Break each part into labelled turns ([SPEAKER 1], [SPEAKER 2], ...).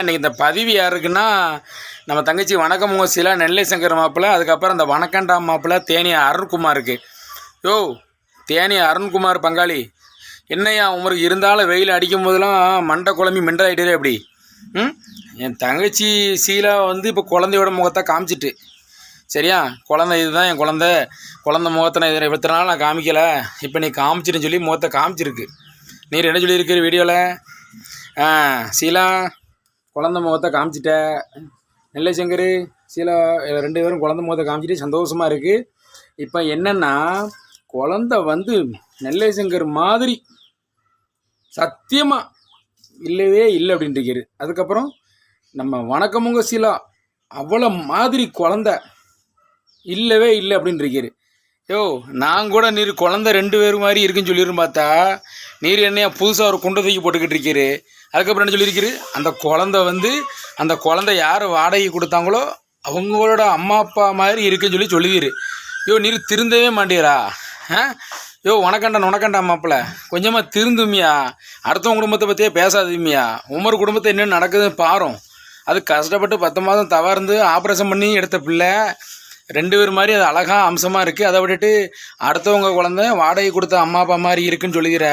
[SPEAKER 1] இன்றைக்கி இந்த பதிவு யாருக்குன்னா நம்ம தங்கச்சி வணக்கம் உங்கள் சிலா நெல்லை சங்கர் மாப்பிள்ளை, அதுக்கப்புறம் இந்த வணக்கண்டா மாப்பிள்ளை தேனி அருண்குமாருக்கு. யோ தேனி அருண்குமார் பங்காளி, என்னையா உமருக்கு இருந்தாலும் வெயில் அடிக்கும் போதெல்லாம் மண்டை குழம்பி மிண்டலாயிட்டே அப்படி. என் தங்கச்சி சீலா வந்து இப்போ குழந்தையோட முகத்தை காமிச்சிட்டு, சரியா? குழந்தை இதுதான் என் குழந்தை முகத்தை நான் இதில் 20 நாள் நான் காமிக்கலை, இப்போ நீ காமிச்சிட்டுன்னு சொல்லி முகத்தை காமிச்சிருக்கு. நீர் என்ன சொல்லியிருக்கிற வீடியோவில்? சீலா குழந்த முகத்தை காமிச்சிட்ட, நெல்லை சங்கர் சீலா 2 பேரும் குழந்த முகத்தை காமிச்சிட்டு சந்தோஷமாக இருக்குது. இப்போ என்னென்னா குழந்த வந்து நெல்லை சங்கர் மாதிரி சத்தியமாக இல்லவே இல்லை அப்படின்ட்டு. அதுக்கப்புறம் நம்ம வணக்கமுங்க சீலா அவ்வளோ மாதிரி குழந்த இல்லவே இல்லை அப்படின்ட்டு. யோ நான் கூட நீர் குழந்த 2 பேர் மாதிரி இருக்குன்னு சொல்லிடுன்னு பார்த்தா நீர் என்னையா புதுசாக ஒரு குண்டை தூக்கி போட்டுக்கிட்டு இருக்கிறு. அதுக்கப்புறம் என்ன சொல்லியிருக்கிரு? அந்த குழந்தை யார் வாடகை கொடுத்தாங்களோ அவங்களோட அம்மா அப்பா மாதிரி இருக்குன்னு சொல்லிடுரு. யோ நீர் திருந்தவே மாட்டீரா? யோ உனக்கண்டா மாப்பிள்ள கொஞ்சமாக திருந்துமியா, அடுத்தவங்க குடும்பத்தை பற்றியே பேசாதுமியா. உமர் குடும்பத்தை என்ன நடக்குதுன்னு பாரும். அது கஷ்டப்பட்டு 10 மாதம் தவறுந்து ஆப்ரேஷன் பண்ணி எடுத்த பிள்ளை 2 பேர் மாதிரி அது அழகாக அம்சமாக இருக்குது. அதை விட்டுட்டு அடுத்தவங்க குழந்தை வாடகை கொடுத்த அம்மா அப்பா மாதிரி இருக்குன்னு சொல்லிக்கிற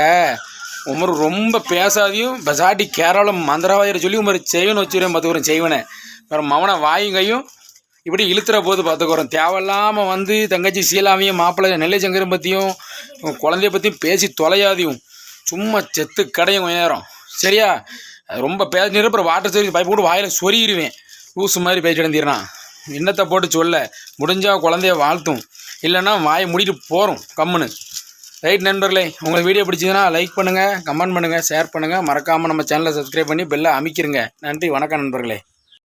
[SPEAKER 1] உமர் ரொம்ப பேசாதையும் பசாட்டி கேரளம் மந்திரவாயிர சொல்லி உமர் செய்வனை வச்சுருவேன் பார்த்துக்கிறோம். செய்வனை வேறு மவனை வாயுங்கையும் இப்படி இழுத்துற போது பார்த்துக்கிறோம். தேவையில்லாமல் வந்து தங்கச்சி சீலாவையும் மாப்பிள்ளை நெல்லை சங்கரும் பற்றியும் குழந்தைய பற்றியும் பேசி தொலையாதையும் சும்மா செத்து கடையும் கொஞ்ச நேரம், சரியா? ரொம்ப பேசினு அப்புறம் வாட்டர் சர்வீஸ் பைப் போட்டு வாயில் சொருகிடுவேன். லூசு மாதிரி பேச்சு இடந்திடுறான். என்னத்தை போட்டு சொல்ல முடிஞ்சால் குழந்தைய வாழ்த்தும், இல்லைன்னா வாயை மூடிட்டு போகிறோம் கம்முன்னு. ரைட் நண்பர்களே, உங்களுக்கு வீடியோ பிடிச்சதுன்னா லைக் பண்ணுங்கள், கமெண்ட் பண்ணுங்கள், ஷேர் பண்ணுங்கள், மறக்காமல் நம்ம சேனலை சப்ஸ்கிரைப் பண்ணி பெல்லை அமைக்கிருங்க. நன்றி, வணக்கம் நண்பர்களே.